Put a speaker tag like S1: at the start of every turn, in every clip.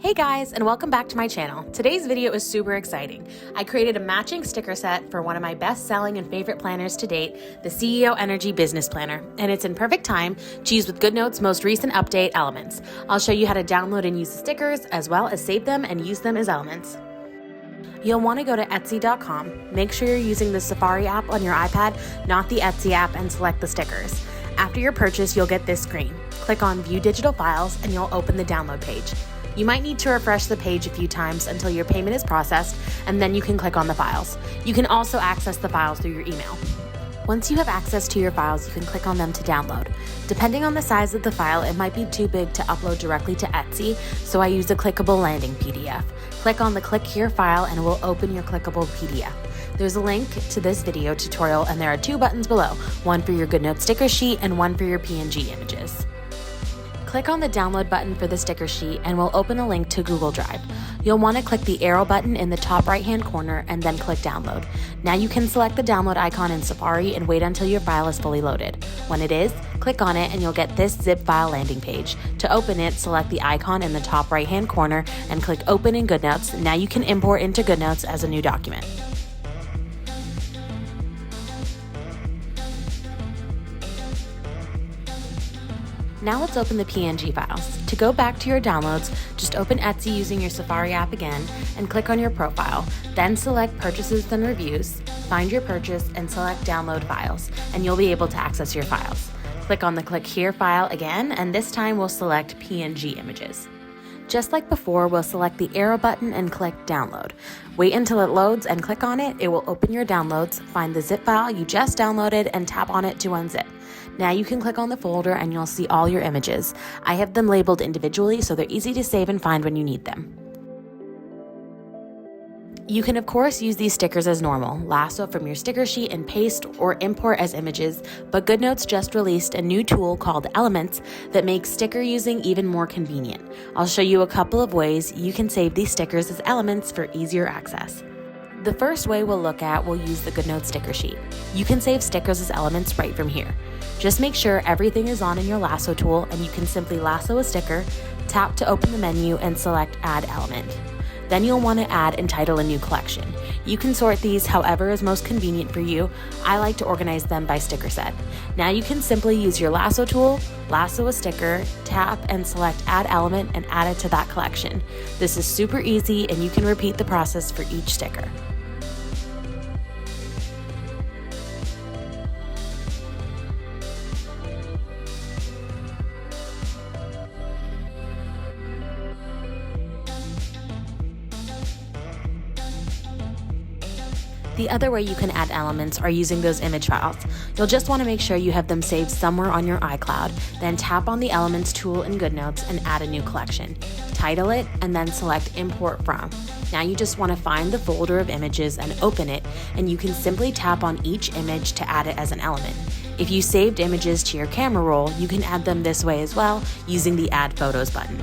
S1: Hey guys, and welcome back to my channel. Today's video is super exciting. I created a matching sticker set for one of my best-selling and favorite planners to date, the CEO Energy Business Planner, and it's in perfect time to use with GoodNotes' most recent update, Elements. I'll show you how to download and use the stickers, as well as save them and use them as elements. You'll want to go to Etsy.com. Make sure you're using the Safari app on your iPad, not the Etsy app, and select the stickers. After your purchase, you'll get this screen. Click on View Digital Files, and you'll open the download page. You might need to refresh the page a few times until your payment is processed, and then you can click on the files. You can also access the files through your email. Once you have access to your files, you can click on them to download. Depending on the size of the file, it might be too big to upload directly to Etsy, so I use a clickable landing PDF. Click on the Click Here file and it will open your clickable PDF. There's a link to this video tutorial, and there are two buttons below, one for your GoodNotes sticker sheet and one for your PNG images. Click on the download button for the sticker sheet and we'll open a link to Google Drive. You'll want to click the arrow button in the top right hand corner and then click download. Now you can select the download icon in Safari and wait until your file is fully loaded. When it is, click on it and you'll get this zip file landing page. To open it, select the icon in the top right hand corner and click open in GoodNotes. Now you can import into GoodNotes as a new document. Now let's open the PNG files. To go back to your downloads, just open Etsy using your Safari app again and click on your profile. Then select Purchases and Reviews, find your purchase and select Download Files, and you'll be able to access your files. Click on the Click Here file again, and this time we'll select PNG images. Just like before, we'll select the arrow button and click Download. Wait until it loads and click on it. It will open your downloads, find the zip file you just downloaded and tap on it to unzip. Now you can click on the folder and you'll see all your images. I have them labeled individually so they're easy to save and find when you need them. You can of course use these stickers as normal, lasso from your sticker sheet and paste or import as images, but GoodNotes just released a new tool called Elements that makes sticker using even more convenient. I'll show you a couple of ways you can save these stickers as elements for easier access. The first way we'll look at will use the GoodNotes sticker sheet. You can save stickers as elements right from here. Just make sure everything is on in your lasso tool and you can simply lasso a sticker, tap to open the menu and select Add Element. Then you'll want to add and title a new collection. You can sort these however is most convenient for you. I like to organize them by sticker set. Now you can simply use your lasso tool, lasso a sticker, tap and select Add Element and add it to that collection. This is super easy and you can repeat the process for each sticker. The other way you can add elements are using those image files. You'll just want to make sure you have them saved somewhere on your iCloud, then tap on the Elements tool in GoodNotes and add a new collection. Title it and then select Import From. Now you just want to find the folder of images and open it, and you can simply tap on each image to add it as an element. If you saved images to your camera roll, you can add them this way as well using the Add Photos button.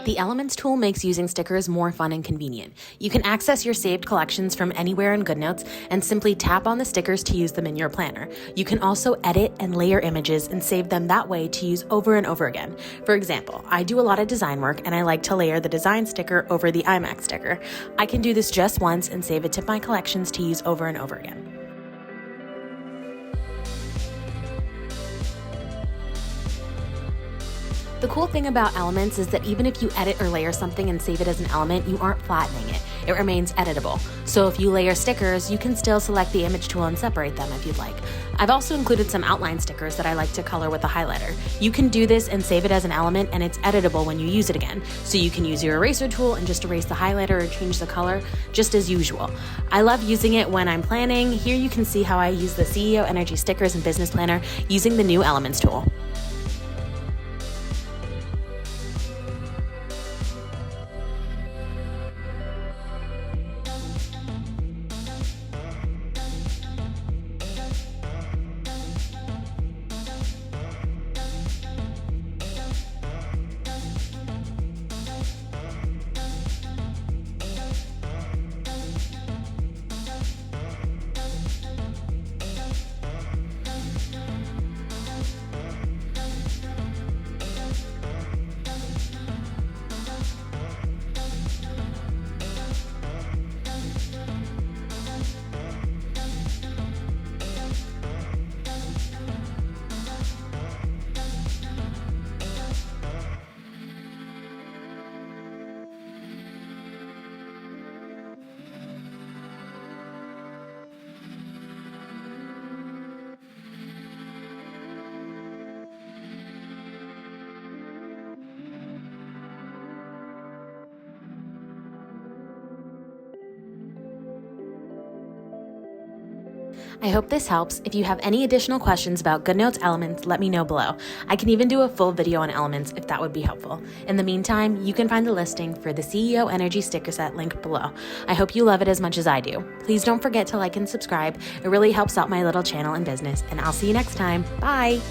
S1: The Elements tool makes using stickers more fun and convenient. You can access your saved collections from anywhere in GoodNotes and simply tap on the stickers to use them in your planner. You can also edit and layer images and save them that way to use over and over again. For example, I do a lot of design work and I like to layer the design sticker over the iMac sticker. I can do this just once and save it to my collections to use over and over again. The cool thing about Elements is that even if you edit or layer something and save it as an element, you aren't flattening it. It remains editable. So if you layer stickers, you can still select the image tool and separate them if you'd like. I've also included some outline stickers that I like to color with a highlighter. You can do this and save it as an element, and it's editable when you use it again. So you can use your eraser tool and just erase the highlighter or change the color just as usual. I love using it when I'm planning. Here you can see how I use the CEO Energy stickers and business planner using the new Elements tool. I hope this helps. If you have any additional questions about GoodNotes elements, let me know below. I can even do a full video on elements if that would be helpful. In the meantime, you can find the listing for the CEO Energy sticker set linked below. I hope you love it as much as I do. Please don't forget to like and subscribe. It really helps out my little channel and business, and I'll see you next time. Bye!